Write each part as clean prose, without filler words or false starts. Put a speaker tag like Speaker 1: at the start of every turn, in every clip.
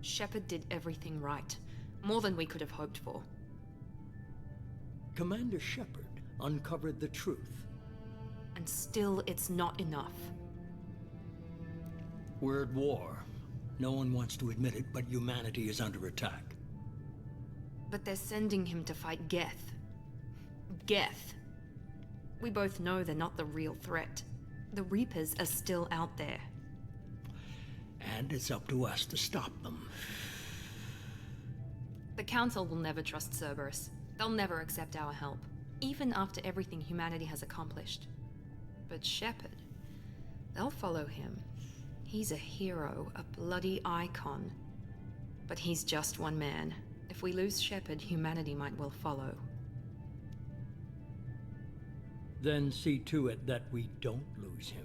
Speaker 1: Shepard did everything right. More than we could have hoped for.
Speaker 2: Commander Shepard uncovered the truth.
Speaker 1: And still, it's not enough.
Speaker 2: We're at war. No one wants to admit it, but humanity is under attack.
Speaker 1: But they're sending him to fight Geth. Geth. We both know they're not the real threat. The Reapers are still out there.
Speaker 2: And it's up to us to stop them.
Speaker 1: The Council will never trust Cerberus. They'll never accept our help, even after everything humanity has accomplished. But Shepard, they'll follow him. He's a hero, a bloody icon. But he's just one man. If we lose Shepard, humanity might well follow.
Speaker 2: Then see to it that we don't lose him.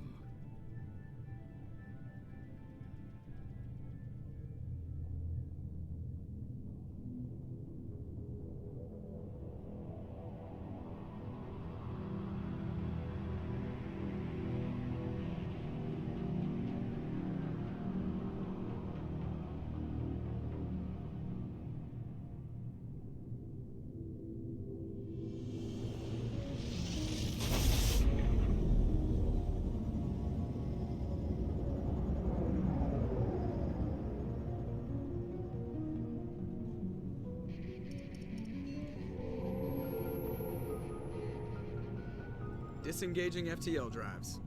Speaker 3: Disengaging FTL drives.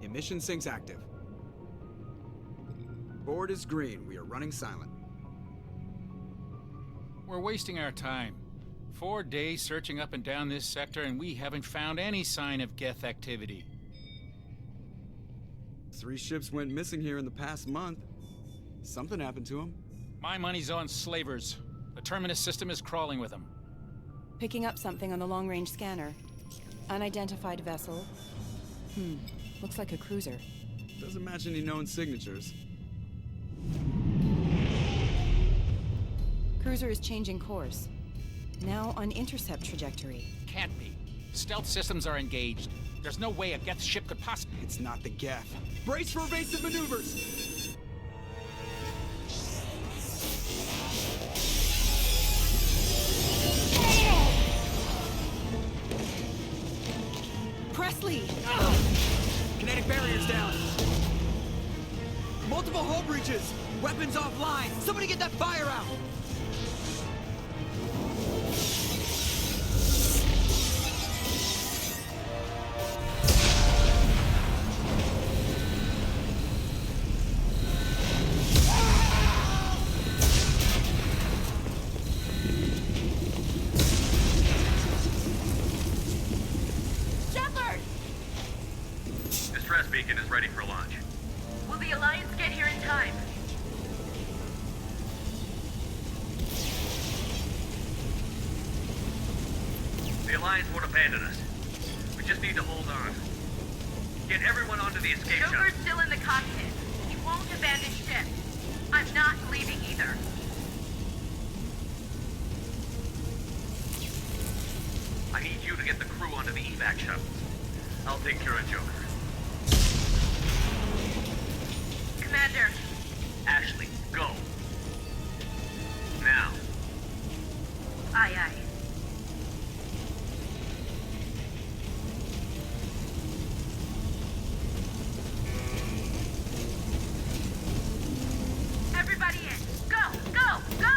Speaker 3: Emission sinks active. Board is green. We are running silent.
Speaker 4: We're wasting our time. 4 days searching up and down this sector, and we haven't found any sign of Geth activity.
Speaker 3: 3 ships went missing here in the past month. Something happened to them.
Speaker 4: My money's on slavers. The Terminus system is crawling with them.
Speaker 5: Picking up something on the long-range scanner. Unidentified vessel. Looks like a cruiser.
Speaker 3: Doesn't match any known signatures.
Speaker 5: Cruiser is changing course. Now on intercept trajectory.
Speaker 4: Can't be. Stealth systems are engaged. There's no way a Geth ship could possibly...
Speaker 3: It's not the Geth. Brace for evasive maneuvers!
Speaker 5: Presley!
Speaker 3: Kinetic barriers down. Multiple hull breaches. Weapons offline. Somebody get that fire out.
Speaker 6: Beacon is ready for launch.
Speaker 7: Will the Alliance get here in time?
Speaker 6: The Alliance won't abandon us. We just need to hold on. Get everyone onto the escape shuttle.
Speaker 7: Joker's still in the cockpit. He won't abandon ship. I'm not leaving either.
Speaker 6: I need you to get the crew onto the evac shuttles. I'll take care of Joker.
Speaker 7: Commander.
Speaker 6: Ashley, go. Now.
Speaker 7: Aye, aye. Everybody in. Go, go, go!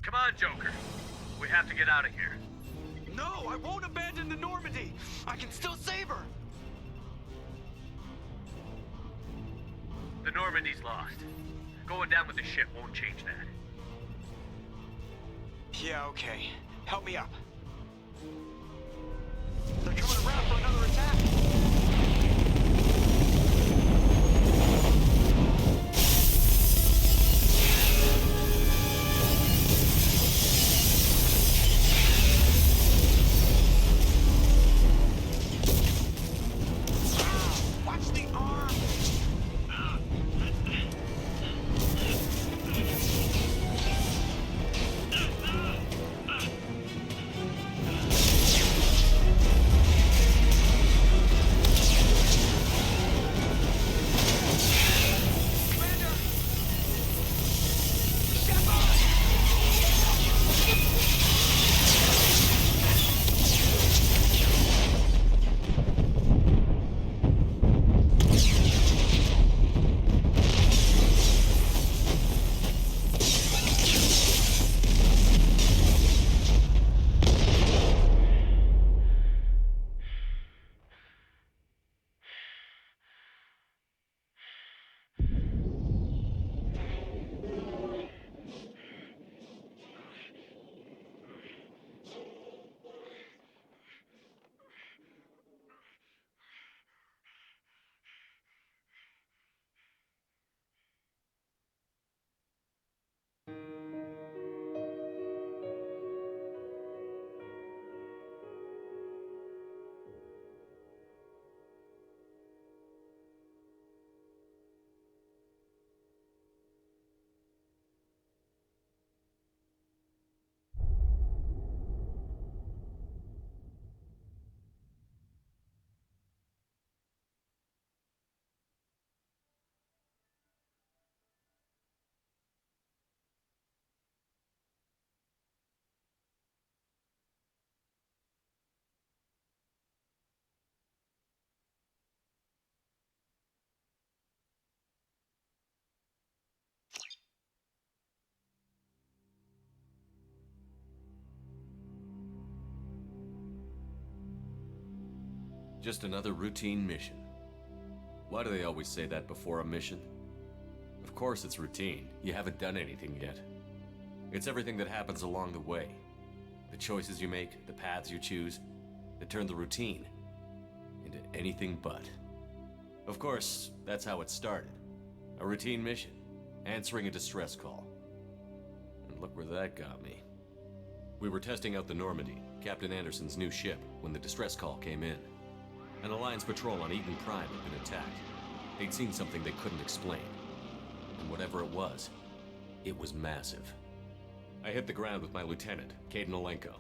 Speaker 6: Come on, Joker. We have to get out of here.
Speaker 3: No, I won't abandon the Normandy. I can still save her.
Speaker 6: The Normandy's lost. Going down with the ship won't change that.
Speaker 3: Yeah, okay. Help me up. They're coming around for another attack.
Speaker 8: Just another routine mission. Why do they always say that before a mission? Of course it's routine. You haven't done anything yet. It's everything that happens along the way. The choices you make, the paths you choose, that turn the routine into anything but. Of course, that's how it started. A routine mission, answering a distress call. And look where that got me. We were testing out the Normandy, Captain Anderson's new ship, when the distress call came in. An Alliance patrol on Eden Prime had been attacked. They'd seen something they couldn't explain. And whatever it was massive. I hit the ground with my lieutenant, Caden Olenko.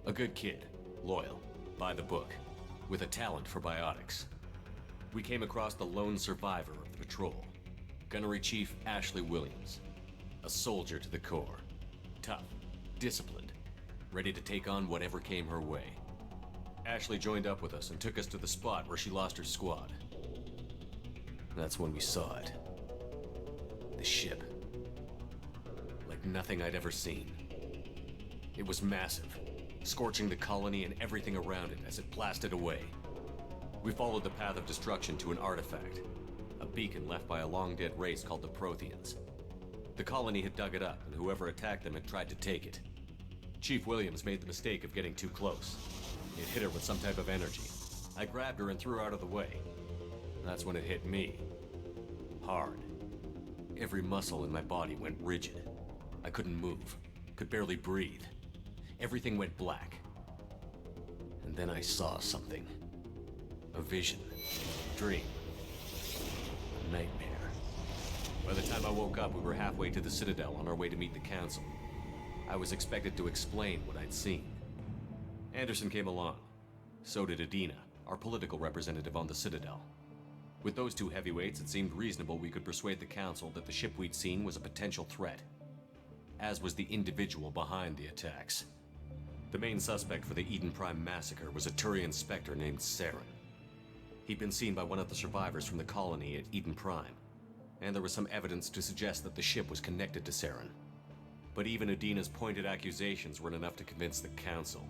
Speaker 8: A good kid, loyal, by the book, with a talent for biotics. We came across the lone survivor of the patrol, Gunnery Chief Ashley Williams. A soldier to the core. Tough, disciplined, ready to take on whatever came her way. Ashley joined up with us and took us to the spot where she lost her squad. That's when we saw it. The ship. Like nothing I'd ever seen. It was massive, scorching the colony and everything around it as it blasted away. We followed the path of destruction to an artifact, a beacon left by a long-dead race called the Protheans. The colony had dug it up, and whoever attacked them had tried to take it. Chief Williams made the mistake of getting too close. It hit her with some type of energy. I grabbed her and threw her out of the way. That's when it hit me. Hard. Every muscle in my body went rigid. I couldn't move, could barely breathe. Everything went black. And then I saw something. A vision. A dream. A nightmare. By the time I woke up, we were halfway to the Citadel on our way to meet the Council. I was expected to explain what I'd seen. Anderson came along. So did Adina, our political representative on the Citadel. With those two heavyweights, it seemed reasonable we could persuade the Council that the ship we'd seen was a potential threat. As was the individual behind the attacks. The main suspect for the Eden Prime massacre was a Turian Spectre named Saren. He'd been seen by one of the survivors from the colony at Eden Prime, and there was some evidence to suggest that the ship was connected to Saren. But even Adina's pointed accusations weren't enough to convince the Council.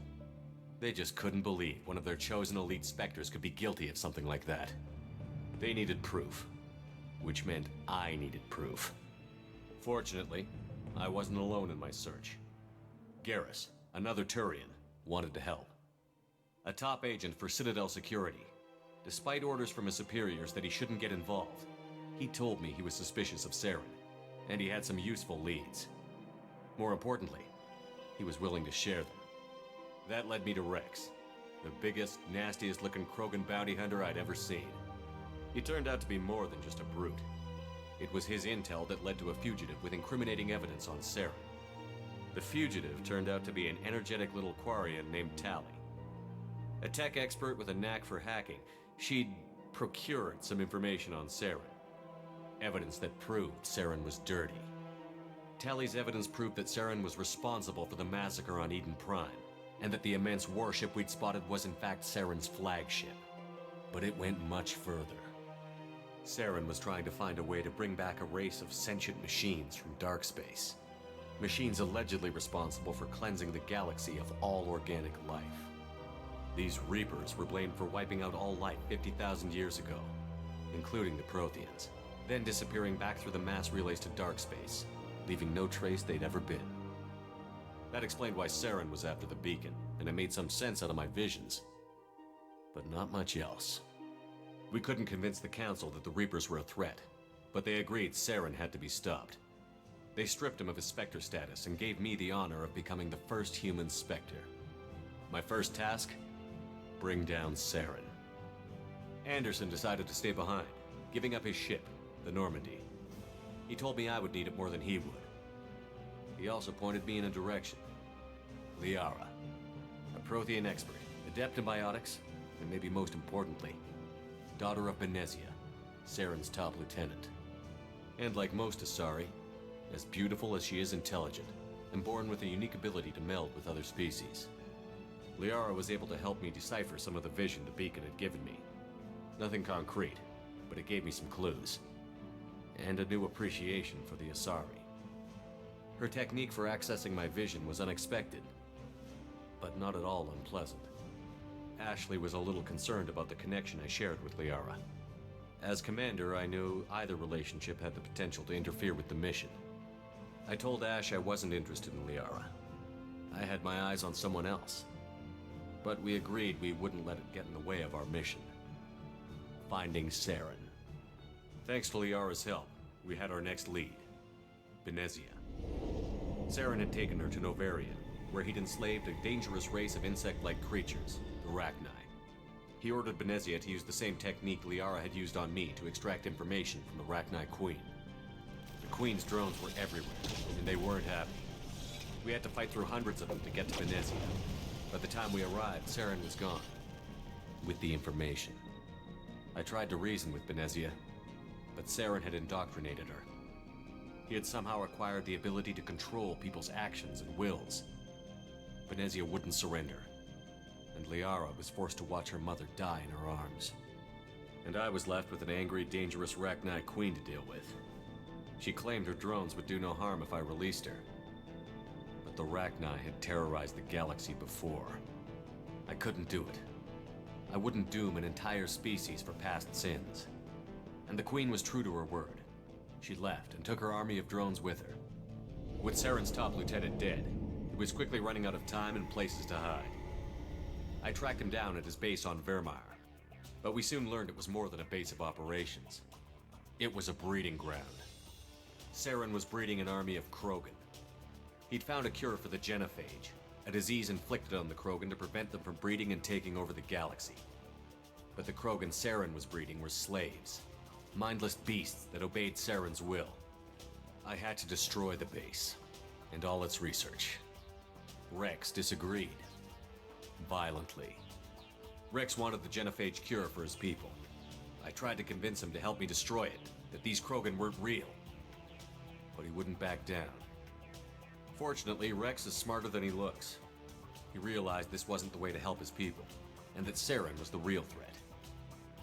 Speaker 8: They just couldn't believe one of their chosen elite Spectres could be guilty of something like that. They needed proof, which meant I needed proof. Fortunately, I wasn't alone in my search. Garrus, another Turian, wanted to help. A top agent for Citadel Security. Despite orders from his superiors that he shouldn't get involved, he told me he was suspicious of Saren, and he had some useful leads. More importantly, he was willing to share them. That led me to Rex, the biggest, nastiest-looking Krogan bounty hunter I'd ever seen. He turned out to be more than just a brute. It was his intel that led to a fugitive with incriminating evidence on Saren. The fugitive turned out to be an energetic little Quarian named Tally. A tech expert with a knack for hacking, she'd procured some information on Saren. Evidence that proved Saren was dirty. Tally's evidence proved that Saren was responsible for the massacre on Eden Prime, and that the immense warship we'd spotted was in fact Saren's flagship. But it went much further. Saren was trying to find a way to bring back a race of sentient machines from dark space. Machines allegedly responsible for cleansing the galaxy of all organic life. These Reapers were blamed for wiping out all life 50,000 years ago, including the Protheans, then disappearing back through the mass relays to dark space, leaving no trace they'd ever been. That explained why Saren was after the beacon, and it made some sense out of my visions. But not much else. We couldn't convince the Council that the Reapers were a threat, but they agreed Saren had to be stopped. They stripped him of his Spectre status and gave me the honor of becoming the first human Spectre. My first task? Bring down Saren. Anderson decided to stay behind, giving up his ship, the Normandy. He told me I would need it more than he would. He also pointed me in a direction. Liara, a Prothean expert, adept in biotics, and maybe most importantly, daughter of Benezia, Saren's top lieutenant. And like most Asari, as beautiful as she is intelligent, and born with a unique ability to meld with other species. Liara was able to help me decipher some of the vision the beacon had given me. Nothing concrete, but it gave me some clues. And a new appreciation for the Asari. Her technique for accessing my vision was unexpected, but not at all unpleasant. Ashley was a little concerned about the connection I shared with Liara. As commander, I knew either relationship had the potential to interfere with the mission. I told Ash I wasn't interested in Liara. I had my eyes on someone else. But we agreed we wouldn't let it get in the way of our mission. Finding Saren. Thanks to Liara's help, we had our next lead. Benezia. Saren had taken her to Novaria, where he'd enslaved a dangerous race of insect-like creatures, the Arachni. He ordered Benezia to use the same technique Liara had used on me to extract information from the Rachni Queen. The Queen's drones were everywhere, and they weren't happy. We had to fight through hundreds of them to get to Benezia. By the time we arrived, Saren was gone. With the information. I tried to reason with Benezia, but Saren had indoctrinated her. He had somehow acquired the ability to control people's actions and wills. Benezia wouldn't surrender, and Liara was forced to watch her mother die in her arms. And I was left with an angry, dangerous Rachni Queen to deal with. She claimed her drones would do no harm if I released her. But the Rachni had terrorized the galaxy before. I couldn't do it. I wouldn't doom an entire species for past sins. And the Queen was true to her word. She left and took her army of drones with her. With Saren's top lieutenant dead, he was quickly running out of time and places to hide. I tracked him down at his base on Vermeer, but we soon learned it was more than a base of operations. It was a breeding ground. Saren was breeding an army of Krogan. He'd found a cure for the genophage, a disease inflicted on the Krogan to prevent them from breeding and taking over the galaxy. But the Krogan Saren was breeding were slaves, mindless beasts that obeyed Saren's will. I had to destroy the base, and all its research. Rex disagreed. Violently. Rex wanted the genophage cure for his people. I tried to convince him to help me destroy it, that these Krogan weren't real. But he wouldn't back down. Fortunately, Rex is smarter than he looks. He realized this wasn't the way to help his people, and that Saren was the real threat.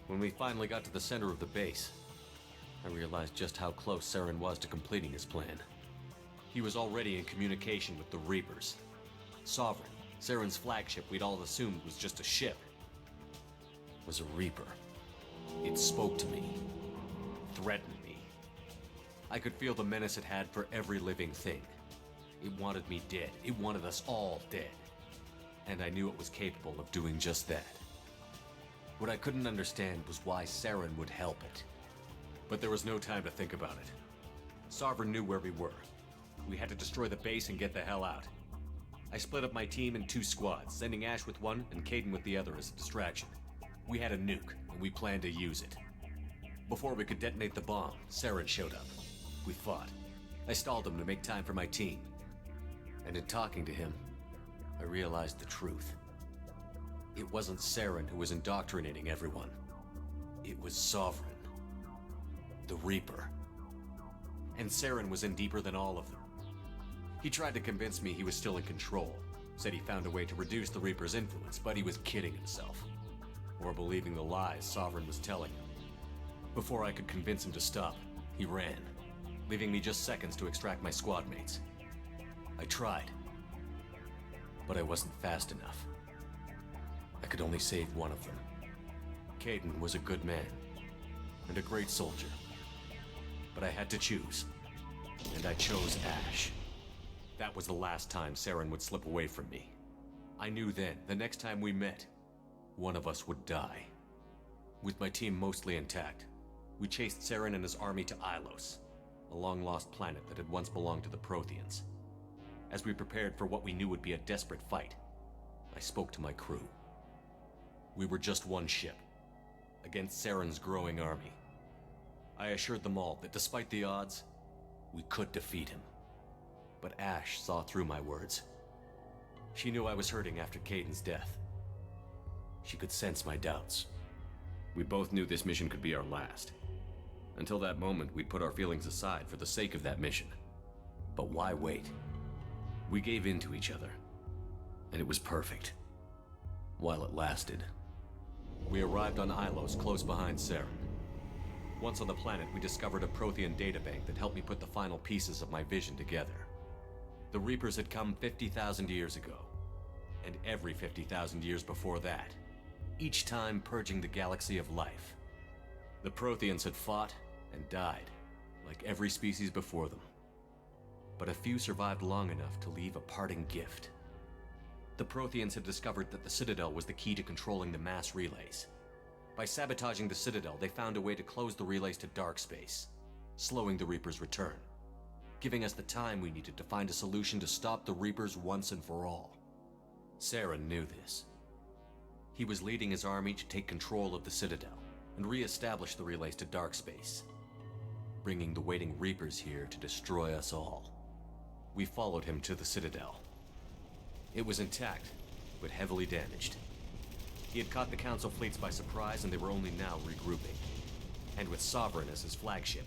Speaker 8: When we finally got to the center of the base, I realized just how close Saren was to completing his plan. He was already in communication with the Reapers. Sovereign, Saren's flagship we'd all assumed was just a ship, was a Reaper. It spoke to me, threatened me. I could feel the menace it had for every living thing. It wanted me dead. It wanted us all dead. And I knew it was capable of doing just that. What I couldn't understand was why Saren would help it. But there was no time to think about it. Sovereign knew where we were. We had to destroy the base and get the hell out. I split up my team in 2 squads, sending Ash with one and Caden with the other as a distraction. We had a nuke, and we planned to use it. Before we could detonate the bomb, Saren showed up. We fought. I stalled him to make time for my team. And in talking to him, I realized the truth. It wasn't Saren who was indoctrinating everyone. It was Sovereign. The Reaper. And Saren was in deeper than all of them. He tried to convince me he was still in control. Said he found a way to reduce the Reaper's influence, but he was kidding himself. Or believing the lies Sovereign was telling him. Before I could convince him to stop, he ran, leaving me just seconds to extract my squad mates. I tried, but I wasn't fast enough. I could only save one of them. Caden was a good man, and a great soldier. But I had to choose, and I chose Ash. That was the last time Saren would slip away from me. I knew then, the next time we met, one of us would die. With my team mostly intact, we chased Saren and his army to Ilos, a long-lost planet that had once belonged to the Protheans. As we prepared for what we knew would be a desperate fight, I spoke to my crew. We were just one ship, against Saren's growing army. I assured them all that despite the odds, we could defeat him. But Ash saw through my words. She knew I was hurting after Caden's death. She could sense my doubts. We both knew this mission could be our last. Until that moment, we'd put our feelings aside for the sake of that mission. But why wait? We gave in to each other, and it was perfect. While it lasted. We arrived on Ilos, close behind Saren. Once on the planet, we discovered a Prothean databank that helped me put the final pieces of my vision together. The Reapers had come 50,000 years ago, and every 50,000 years before that, each time purging the galaxy of life. The Protheans had fought and died, like every species before them. But a few survived long enough to leave a parting gift. The Protheans had discovered that the Citadel was the key to controlling the mass relays. By sabotaging the Citadel, they found a way to close the relays to dark space, slowing the Reapers' return, giving us the time we needed to find a solution to stop the Reapers once and for all. Saren knew this. He was leading his army to take control of the Citadel and re-establish the relays to dark space, bringing the waiting Reapers here to destroy us all. We followed him to the Citadel. It was intact, but heavily damaged. He had caught the Council fleets by surprise, and they were only now regrouping. And with Sovereign as his flagship,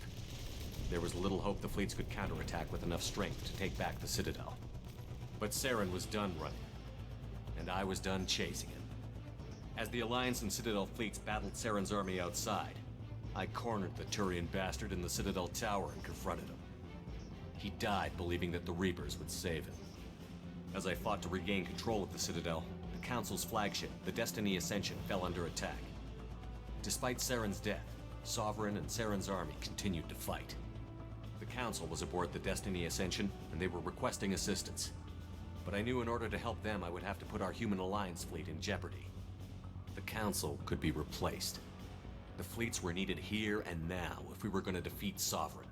Speaker 8: there was little hope the fleets could counterattack with enough strength to take back the Citadel. But Saren was done running, and I was done chasing him. As the Alliance and Citadel fleets battled Saren's army outside, I cornered the Turian bastard in the Citadel tower and confronted him. He died believing that the Reapers would save him. As I fought to regain control of the Citadel, the Council's flagship, the Destiny Ascension, fell under attack. Despite Saren's death, Sovereign and Saren's army continued to fight. The Council was aboard the Destiny Ascension, and they were requesting assistance. But I knew in order to help them, I would have to put our human Alliance fleet in jeopardy. The Council could be replaced. The fleets were needed here and now if we were going to defeat Sovereign.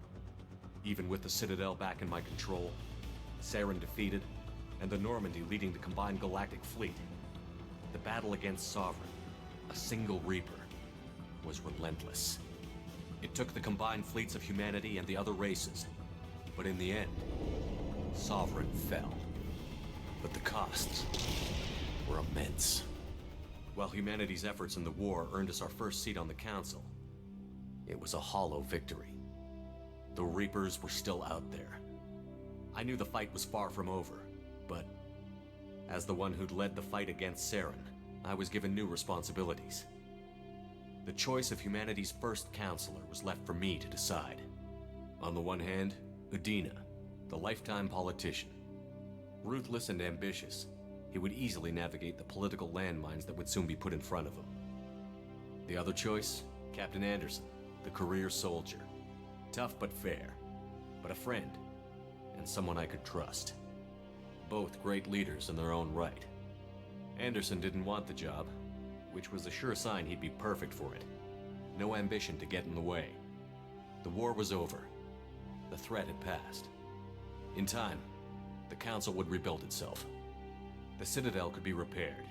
Speaker 8: Even with the Citadel back in my control, Saren defeated, and the Normandy leading the combined galactic fleet, the battle against Sovereign, a single Reaper, was relentless. It took the combined fleets of humanity and the other races, but in the end, Sovereign fell. But the costs were immense. While humanity's efforts in the war earned us our first seat on the Council, it was a hollow victory. The Reapers were still out there. I knew the fight was far from over, but as the one who'd led the fight against Saren, I was given new responsibilities. The choice of humanity's first counselor was left for me to decide. On the one hand, Udina, the lifetime politician. Ruthless and ambitious, he would easily navigate the political landmines that would soon be put in front of him. The other choice, Captain Anderson, the career soldier. Tough but fair, but a friend, and someone I could trust. Both great leaders in their own right. Anderson didn't want the job, which was a sure sign he'd be perfect for it. No ambition to get in the way. The war was over. The threat had passed. In time, the Council would rebuild itself. The Citadel could be repaired.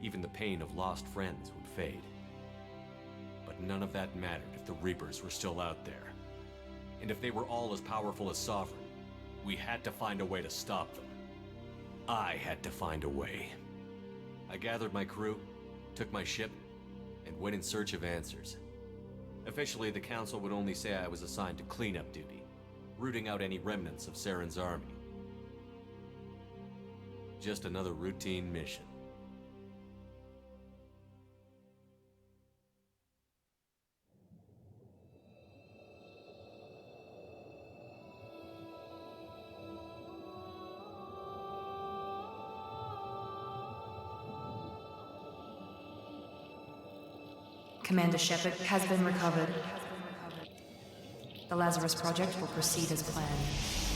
Speaker 8: Even the pain of lost friends would fade. But none of that mattered if the Reapers were still out there. And if they were all as powerful as Sovereign, we had to find a way to stop them. I had to find a way. I gathered my crew, took my ship, and went in search of answers. Officially, the Council would only say I was assigned to cleanup duty, rooting out any remnants of Saren's army. Just another routine mission.
Speaker 1: Commander Shepard has been recovered. The Lazarus Project will proceed as planned.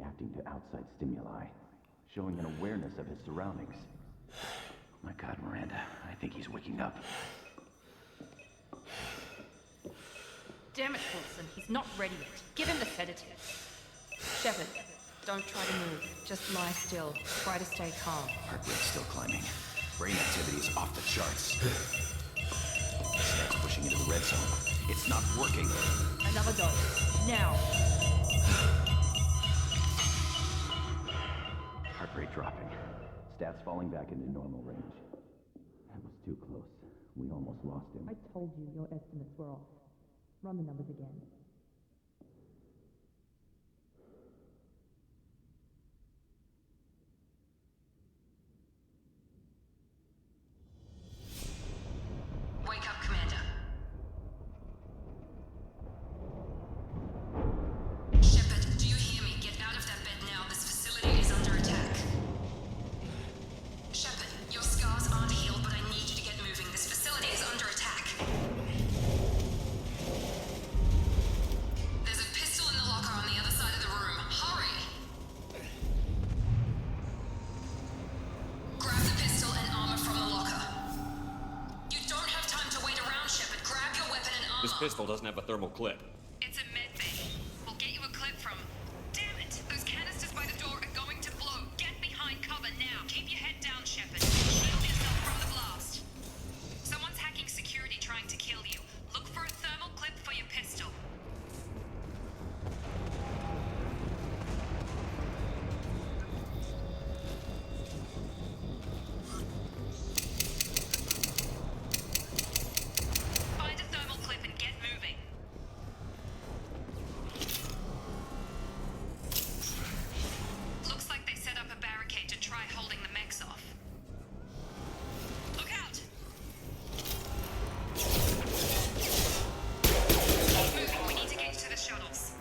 Speaker 9: reacting to outside stimuli, showing an awareness of his surroundings. My God, Miranda, I think he's waking up.
Speaker 7: Damn it, Wilson, he's not ready yet. Give him the sedative.
Speaker 1: Shepard, don't try to move. Just lie still. Try to stay calm.
Speaker 9: Heart rate's still climbing. Brain activity is off the charts. Snap's pushing into the red zone. It's not working.
Speaker 7: Another dose. Now.
Speaker 9: Heart rate dropping. Stats falling back into normal range. That was too close. We almost lost him.
Speaker 7: I told you your estimates were off. Run the numbers again.
Speaker 1: Wake up, Commander. Shepard, do you hear me? Get out of that bed now. This facility is under attack. Shepard, your scars aren't healed, but I need you to get moving. This facility is under attack. There's a pistol in the locker on the other side of the room. Hurry! Grab the pistol and armor from the locker. You don't have time to wait around, Shepard. Grab your weapon and armor.
Speaker 8: This pistol doesn't have a thermal clip.
Speaker 1: It's a med bay. We'll get you a clip from... Damn it! Those canisters by the door are going to blow. Get behind cover now. Keep your head down, Shepard. Shield yourself from the blast. Someone's hacking security trying to kill you. Look for a thermal clip for your pistol. Find a thermal clip and get moving. Looks like they set up a barricade to try holding the mechs off. Look out! Keep moving, we need to get to the shuttles.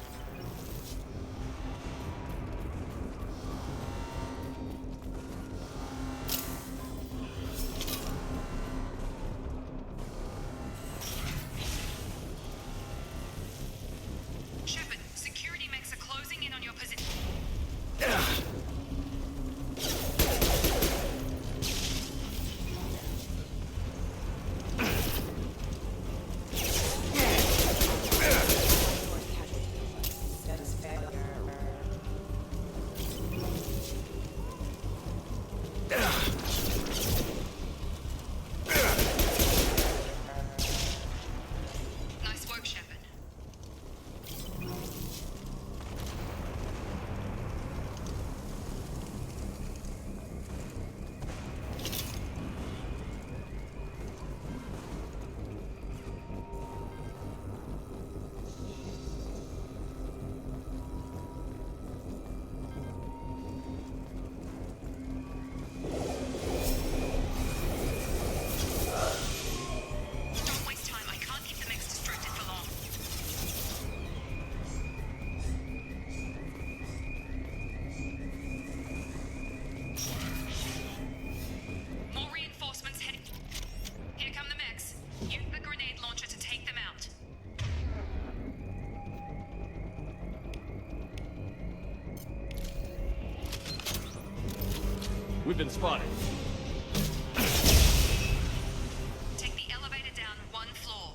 Speaker 1: Shepard, security mechs are closing in on your position. Nice work, Shepard. Don't waste time. I can't keep the mechs distracted for long. More reinforcements heading. Here come the mechs. Use the grenade launcher to take them out.
Speaker 8: We've been spotted.
Speaker 1: Take the elevator down one floor.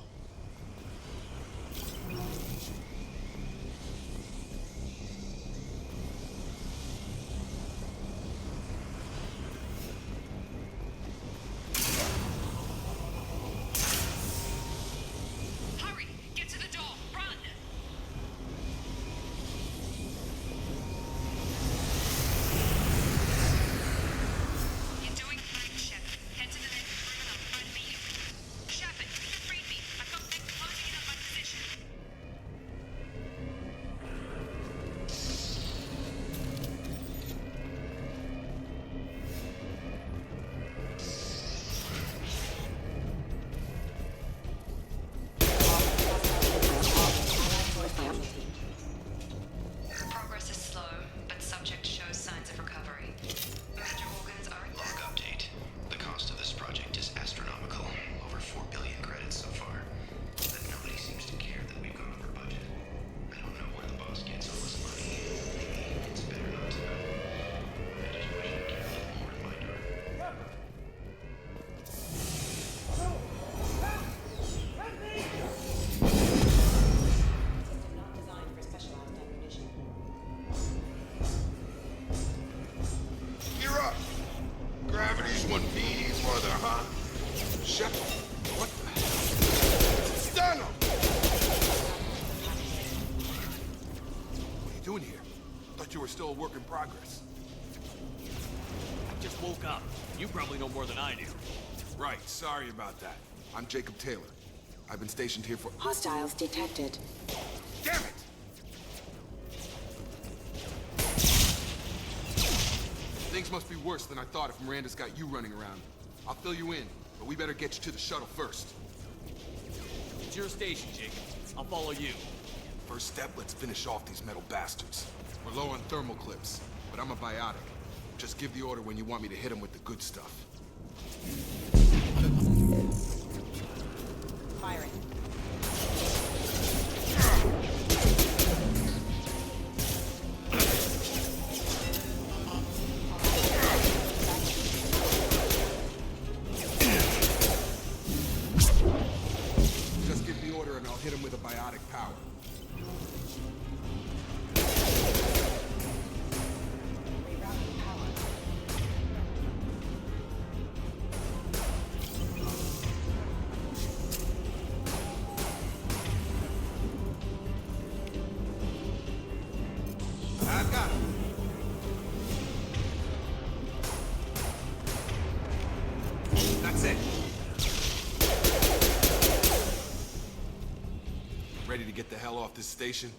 Speaker 1: Hurry! Get to the door! Run! You're
Speaker 10: still a work in progress.
Speaker 6: I just woke up. You probably know more than I do.
Speaker 10: Right, sorry about that. I'm Jacob Taylor. I've been stationed here for—
Speaker 11: Hostiles detected.
Speaker 10: Damn it! Things must be worse than I thought if Miranda's got you running around. I'll fill you in, but we better get you to the shuttle first.
Speaker 6: It's your station, Jacob. I'll follow you.
Speaker 10: First step, let's finish off these metal bastards. We're low on thermal clips, but I'm a biotic. Just give the order when you want me to hit them with the good stuff.
Speaker 5: Firing.
Speaker 10: Just give the order and I'll hit him with a biotic power. I've got him. That's it. Ready to get the hell off this station?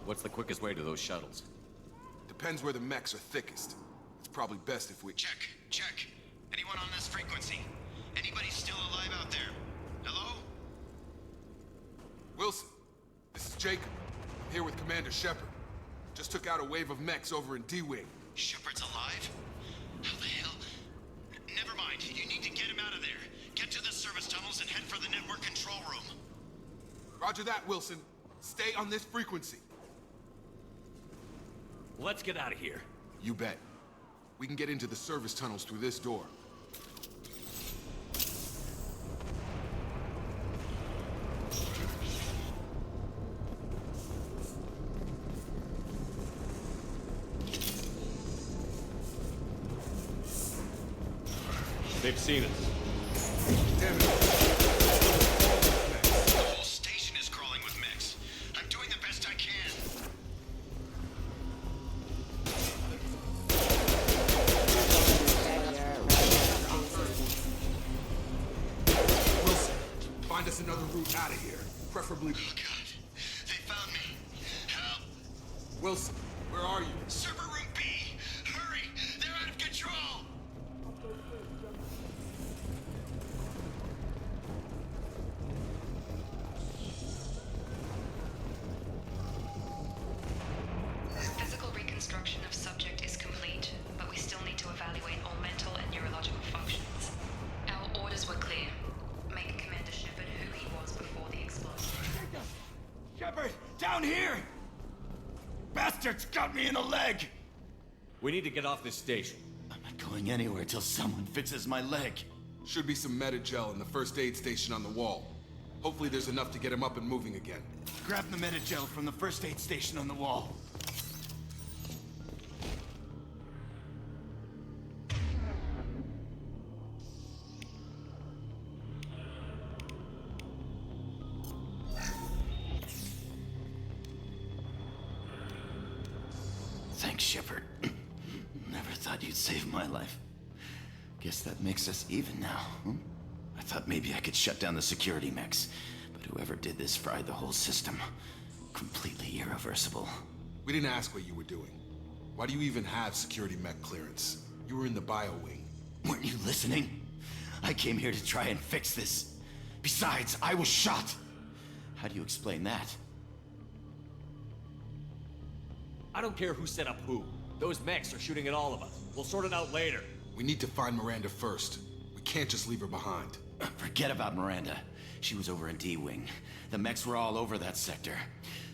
Speaker 8: What's the quickest way to those shuttles?
Speaker 10: Depends where the mechs are thickest. It's probably best if we—
Speaker 9: Check. Anyone on this frequency? Anybody still alive out there? Hello?
Speaker 10: Wilson, this is Jacob. I'm here with Commander Shepard. Just took out a wave of mechs over in D-Wing.
Speaker 9: Shepard's alive? How the hell? Never mind. You need to get him out of there. Get to the service tunnels and head for the network control room.
Speaker 10: Roger that, Wilson. Stay on this frequency.
Speaker 6: Let's get out of here.
Speaker 10: You bet. We can get into the service tunnels through this door.
Speaker 6: They've seen us.
Speaker 10: Damn it.
Speaker 9: The whole station is crawling with mechs. I'm doing the best I can.
Speaker 10: Wilson, find us another route out of here. Preferably—
Speaker 9: Oh, God. They found me. Help.
Speaker 10: Wilson, where are you?
Speaker 9: Server room B. Hurry. They're out of control.
Speaker 1: Physical reconstruction of subject is complete, but we still need to evaluate all mental and neurological functions. Our orders were clear. Make Commander Shepard who he was before the explosion.
Speaker 9: Shepard, down here! Bastards got me in the leg!
Speaker 6: We need to get off this station.
Speaker 9: I'm not going anywhere till someone fixes my leg.
Speaker 10: Should be some meta-gel in the first aid station on the wall. Hopefully there's enough to get him up and moving again.
Speaker 9: Grab the meta-gel from the first aid station on the wall. Thanks, Shepard. Never thought you'd save my life. Guess that makes us even now, huh? I thought maybe I could shut down the security mechs, but whoever did this fried the whole system. Completely irreversible.
Speaker 10: We didn't ask what you were doing. Why do you even have security mech clearance? You were in the bio wing.
Speaker 9: Weren't you listening? I came here to try and fix this. Besides, I was shot. How do you explain that?
Speaker 6: I don't care who set up who. Those mechs are shooting at all of us. We'll sort it out later.
Speaker 10: We need to find Miranda first. We can't just leave her behind.
Speaker 9: Forget about Miranda. She was over in D-Wing. The mechs were all over that sector.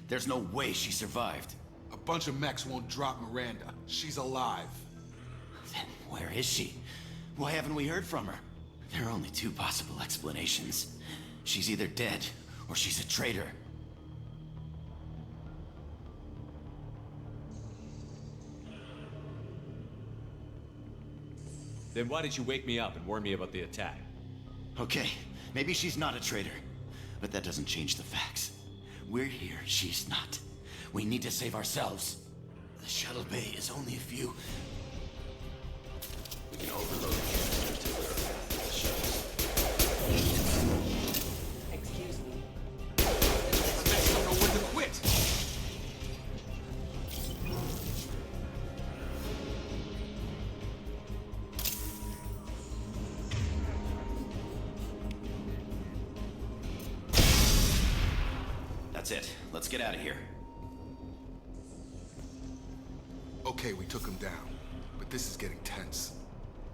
Speaker 9: There's no way she survived.
Speaker 10: A bunch of mechs won't drop Miranda. She's alive.
Speaker 9: Then where is she? Why haven't we heard from her? There are only two possible explanations. She's either dead, or she's a traitor.
Speaker 6: Then why did you wake me up and warn me about the attack?
Speaker 9: Okay, maybe she's not a traitor, but that doesn't change the facts. We're here, she's not. We need to save ourselves. The shuttle bay is only a few... We can overload the canisters to clear the shuttles.
Speaker 5: Excuse me.
Speaker 10: I don't know when to quit.
Speaker 9: That's it. Let's get out of here.
Speaker 10: Okay, we took him down, but this is getting tense.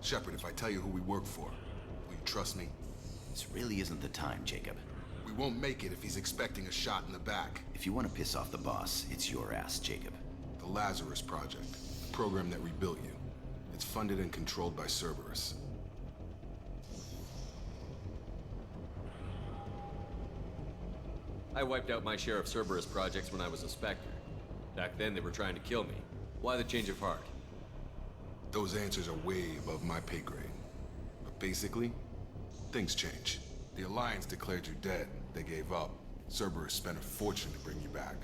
Speaker 10: Shepard, if I tell you who we work for, will you trust me?
Speaker 9: This really isn't the time, Jacob.
Speaker 10: We won't make it if he's expecting a shot in the back.
Speaker 9: If you want to piss off the boss, it's your ass, Jacob.
Speaker 10: The Lazarus Project, the program that rebuilt you. It's funded and controlled by Cerberus.
Speaker 8: I wiped out my share of Cerberus projects when I was a Spectre. Back then, they were trying to kill me. Why the change of heart?
Speaker 10: Those answers are way above my pay grade. But basically, things change. The Alliance declared you dead. They gave up. Cerberus spent a fortune to bring you back.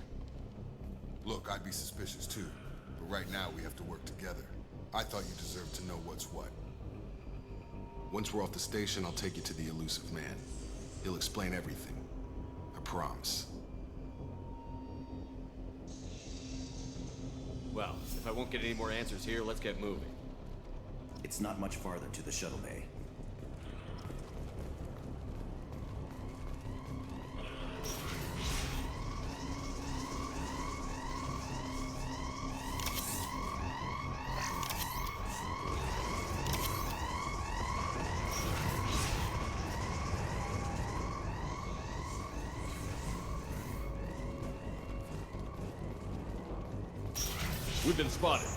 Speaker 10: Look, I'd be suspicious too. But right now, we have to work together. I thought you deserved to know what's what. Once we're off the station, I'll take you to the elusive man. He'll explain everything. I promise.
Speaker 8: Well, if I won't get any more answers here, let's get moving.
Speaker 9: It's not much farther to the shuttle bay.
Speaker 8: We've been spotted.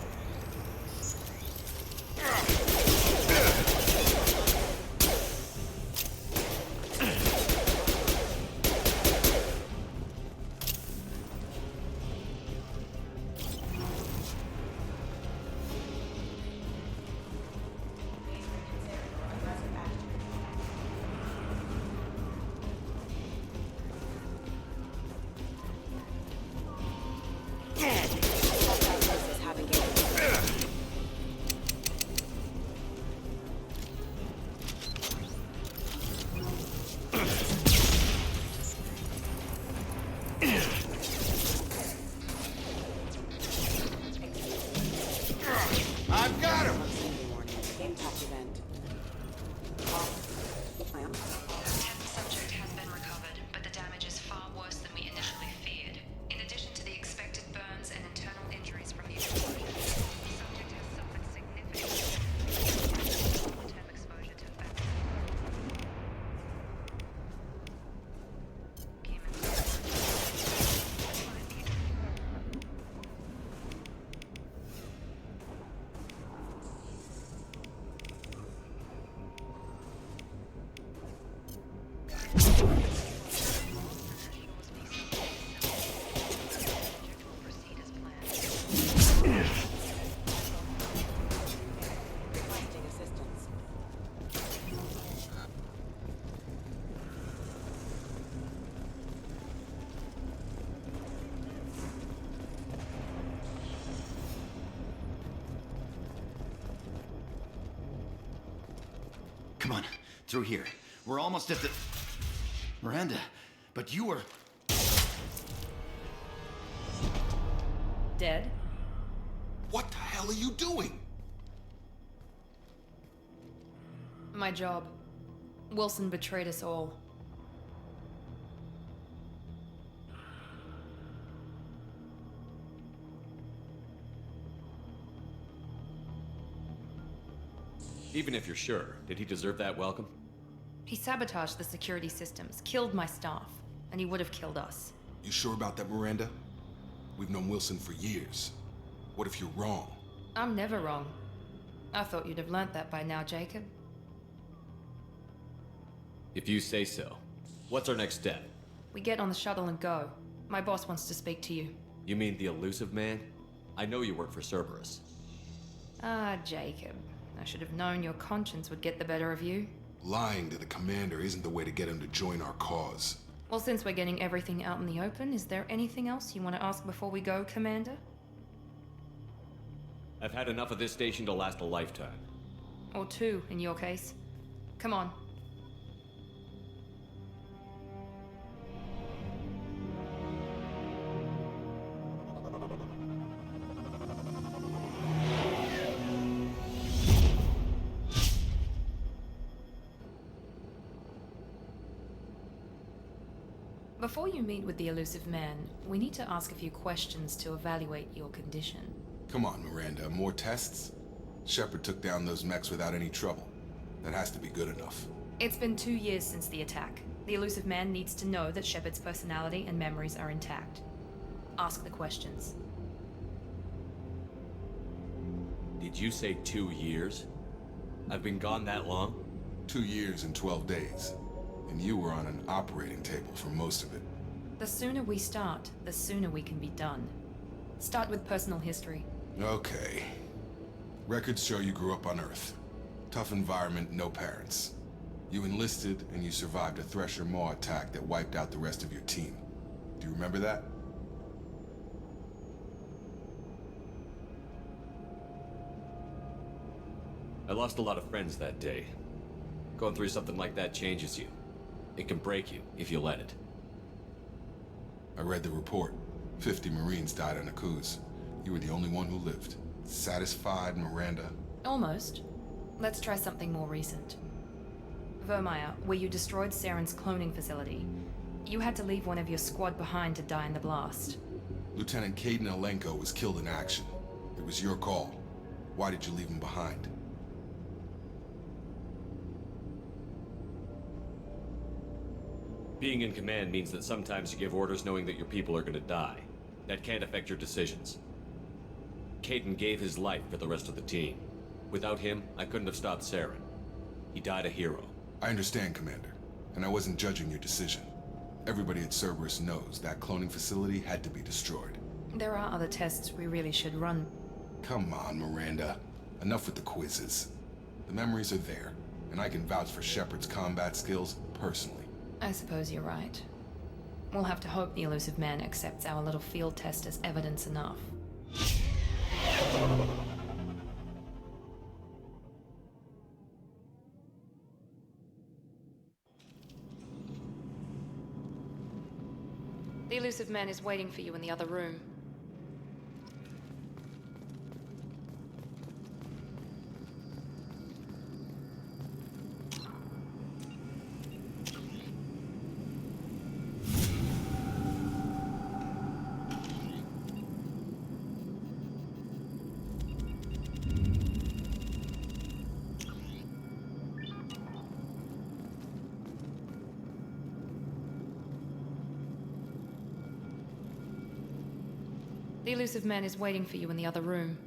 Speaker 10: I've got him!
Speaker 5: Impact event.
Speaker 1: The subject has been recovered, but the damage is far worse than we initially feared. In addition to the expected burns and internal injuries from the explosion, the subject has suffered significant long-term exposure to
Speaker 9: Come on, through here. We're almost at the... Miranda, but you were...
Speaker 5: Dead?
Speaker 10: What the hell are you doing?
Speaker 1: My job. Wilson betrayed us all.
Speaker 8: Even if you're sure, did he deserve that welcome?
Speaker 1: He sabotaged the security systems, killed my staff, and he would have killed us.
Speaker 10: You sure about that, Miranda? We've known Wilson for years. What if you're wrong?
Speaker 1: I'm never wrong. I thought you'd have learnt that by now, Jacob.
Speaker 8: If you say so. What's our next step?
Speaker 1: We get on the shuttle and go. My boss wants to speak to you.
Speaker 8: You mean the elusive man? I know you work for Cerberus.
Speaker 1: Ah, Jacob. I should have known your conscience would get the better of you.
Speaker 10: Lying to the commander isn't the way to get him to join our cause.
Speaker 1: Well, since we're getting everything out in the open, is there anything else you want to ask before we go, Commander?
Speaker 8: I've had enough of this station to last a lifetime.
Speaker 1: Or two, in your case. Come on. Before you meet with the elusive man, we need to ask a few questions to evaluate your condition.
Speaker 10: Come on, Miranda, more tests? Shepard took down those mechs without any trouble. That has to be good enough.
Speaker 1: It's been 2 years since the attack. The elusive man needs to know that Shepard's personality and memories are intact. Ask the questions.
Speaker 8: Did you say 2 years? I've been gone that long?
Speaker 10: 2 years and 12 days. And you were on an operating table for most of it.
Speaker 1: The sooner we start, the sooner we can be done. Start with personal history.
Speaker 10: Okay. Records show you grew up on Earth. Tough environment, no parents. You enlisted and you survived a Thresher Maw attack that wiped out the rest of your team. Do you remember that?
Speaker 8: I lost a lot of friends that day. Going through something like that changes you. It can break you, if you let it.
Speaker 10: I read the report. 50 Marines died on a cruise. You were the only one who lived. Satisfied, Miranda?
Speaker 1: Almost. Let's try something more recent. Vermeer, where you destroyed Saren's cloning facility. You had to leave one of your squad behind to die in the blast.
Speaker 10: Lieutenant Caden Alenko was killed in action. It was your call. Why did you leave him behind?
Speaker 8: Being in command means that sometimes you give orders knowing that your people are gonna die. That can't affect your decisions. Caden gave his life for the rest of the team. Without him, I couldn't have stopped Saren. He died a hero.
Speaker 10: I understand, Commander. And I wasn't judging your decision. Everybody at Cerberus knows that cloning facility had to be destroyed.
Speaker 1: There are other tests we really should run.
Speaker 10: Come on, Miranda. Enough with the quizzes. The memories are there, and I can vouch for Shepard's combat skills personally.
Speaker 1: I suppose you're right. We'll have to hope the elusive man accepts our little field test as evidence enough. The elusive man is waiting for you in the other room. The elusive man is waiting for you in the other room.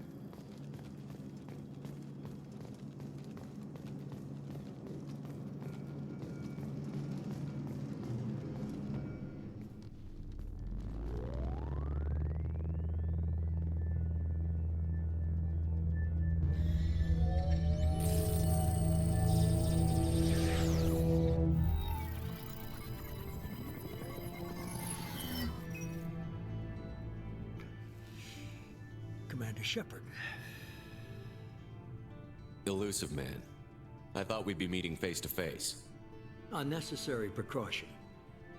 Speaker 2: Commander Shepard.
Speaker 8: Elusive man. I thought we'd be meeting face to face.
Speaker 2: Unnecessary precaution.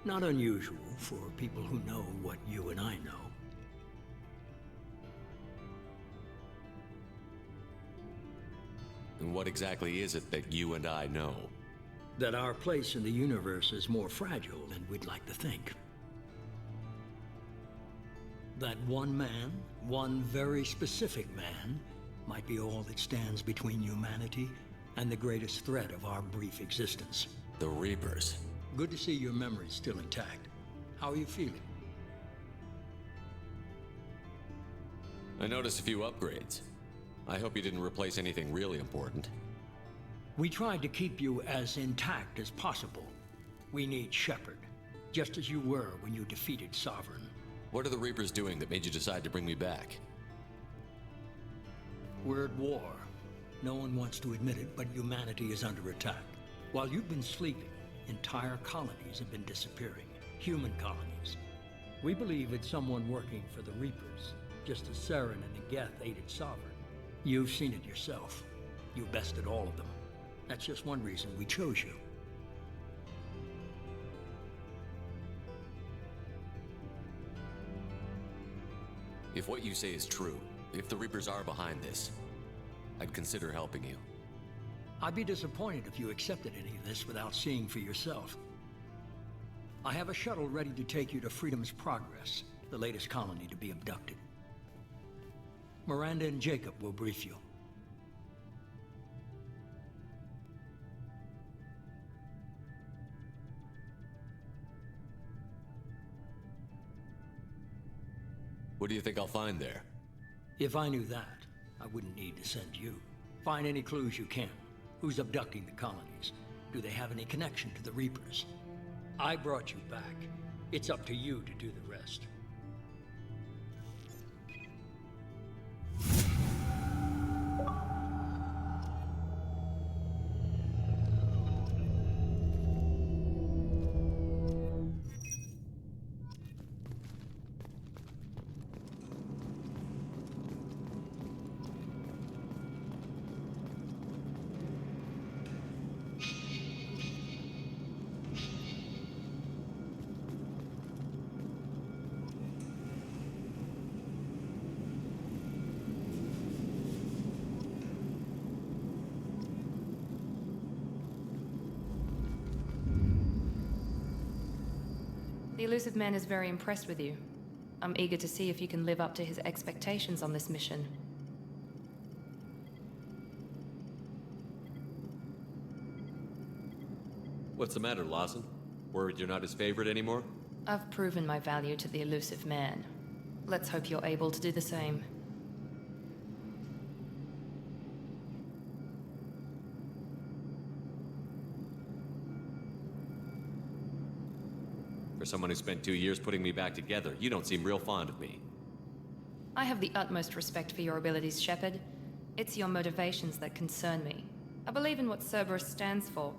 Speaker 2: Not unusual for people who know what you and I know.
Speaker 8: And what exactly is it that you and I know?
Speaker 2: That our place in the universe is more fragile than we'd like to think. That one man, one very specific man, might be all that stands between humanity and the greatest threat of our brief existence.
Speaker 8: The Reapers.
Speaker 2: Good to see your memory's still intact. How are you feeling?
Speaker 8: I noticed a few upgrades. I hope you didn't replace anything really important.
Speaker 2: We tried to keep you as intact as possible. We need Shepard, just as you were when you defeated Sovereign.
Speaker 8: What are the Reapers doing that made you decide to bring me back?
Speaker 2: We're at war. No one wants to admit it, but humanity is under attack. While you've been sleeping, entire colonies have been disappearing. human colonies. We believe it's someone working for the Reapers, just as Saren and the Geth aided Sovereign. You've seen it yourself. You bested all of them. That's just one reason we chose you.
Speaker 8: If what you say is true, if the Reapers are behind this, I'd consider helping you.
Speaker 2: I'd be disappointed if you accepted any of this without seeing for yourself. I have a shuttle ready to take you to Freedom's Progress, the latest colony to be abducted. Miranda and Jacob will brief you.
Speaker 8: What do you think I'll find there?
Speaker 2: If I knew that, I wouldn't need to send you. Find any clues you can. Who's abducting the colonies? Do they have any connection to the Reapers? I brought you back. It's up to you to do the rest.
Speaker 1: The elusive man is very impressed with you. I'm eager to see if you can live up to his expectations on this mission.
Speaker 8: What's the matter, Lawson? Worried you're not his favorite anymore?
Speaker 1: I've proven my value to the elusive man. Let's hope you're able to do the same.
Speaker 8: For someone who spent 2 years putting me back together, you don't seem real fond of me.
Speaker 1: I have the utmost respect for your abilities, Shepard. It's your motivations that concern me. I believe in what Cerberus stands for.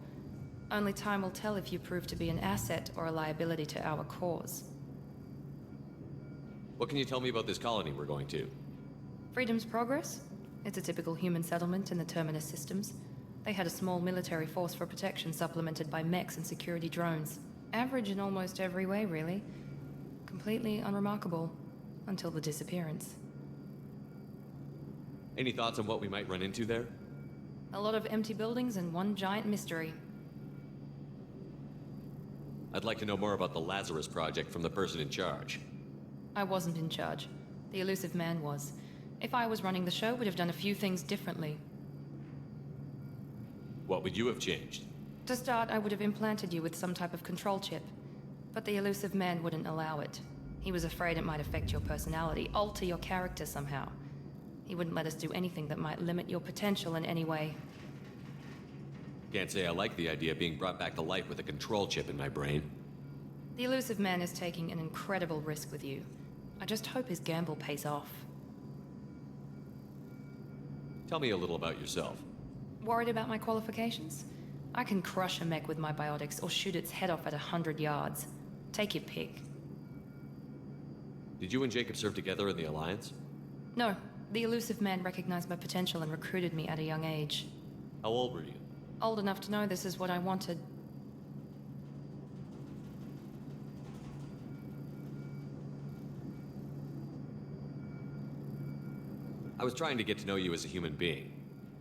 Speaker 1: Only time will tell if you prove to be an asset or a liability to our cause.
Speaker 8: What can you tell me about this colony we're going to?
Speaker 1: Freedom's Progress? It's a typical human settlement in the Terminus systems. They had a small military force for protection supplemented by mechs and security drones. Average in almost every way, really. Completely unremarkable. Until the disappearance.
Speaker 8: Any thoughts on what we might run into there?
Speaker 1: A lot of empty buildings and one giant mystery.
Speaker 8: I'd like to know more about the Lazarus Project from the person in charge.
Speaker 1: I wasn't in charge. The elusive man was. If I was running the show, we'd have done a few things differently.
Speaker 8: What would you have changed?
Speaker 1: To start, I would have implanted you with some type of control chip. But the elusive man wouldn't allow it. He was afraid it might affect your personality, alter your character somehow. He wouldn't let us do anything that might limit your potential in any way.
Speaker 8: Can't say I like the idea of being brought back to life with a control chip in my brain.
Speaker 1: The elusive man is taking an incredible risk with you. I just hope his gamble pays off.
Speaker 8: Tell me a little about yourself.
Speaker 1: Worried about my qualifications? I can crush a mech with my biotics or shoot its head off at 100 yards. Take your pick.
Speaker 8: Did you and Jacob serve together in the Alliance?
Speaker 1: No, the elusive man recognized my potential and recruited me at a young age.
Speaker 8: How old were you?
Speaker 1: Old enough to know this is what I wanted.
Speaker 8: I was trying to get to know you as a human being.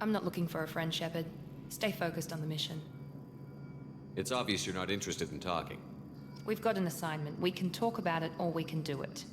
Speaker 1: I'm not looking for a friend, Shepard. Stay focused on the mission.
Speaker 8: It's obvious you're not interested in talking.
Speaker 1: We've got an assignment. We can talk about it or we can do it.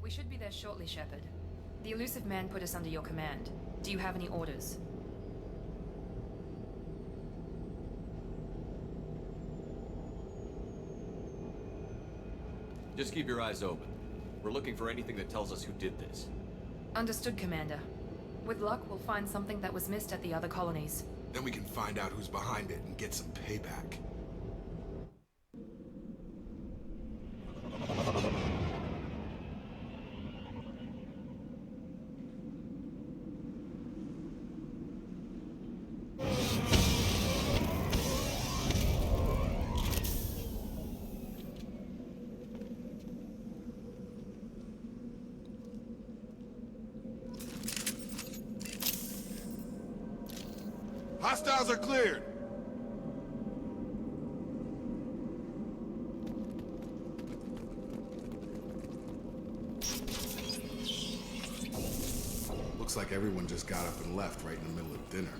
Speaker 1: We should be there shortly, Shepard. The elusive man put us under your command. Do you have any orders?
Speaker 8: Just keep your eyes open. We're looking for anything that tells us who did this.
Speaker 1: Understood, Commander. With luck, we'll find something that was missed at the other colonies.
Speaker 10: Then we can find out who's behind it and get some payback. Hostiles are cleared! Looks like everyone just got up and left right in the middle of dinner.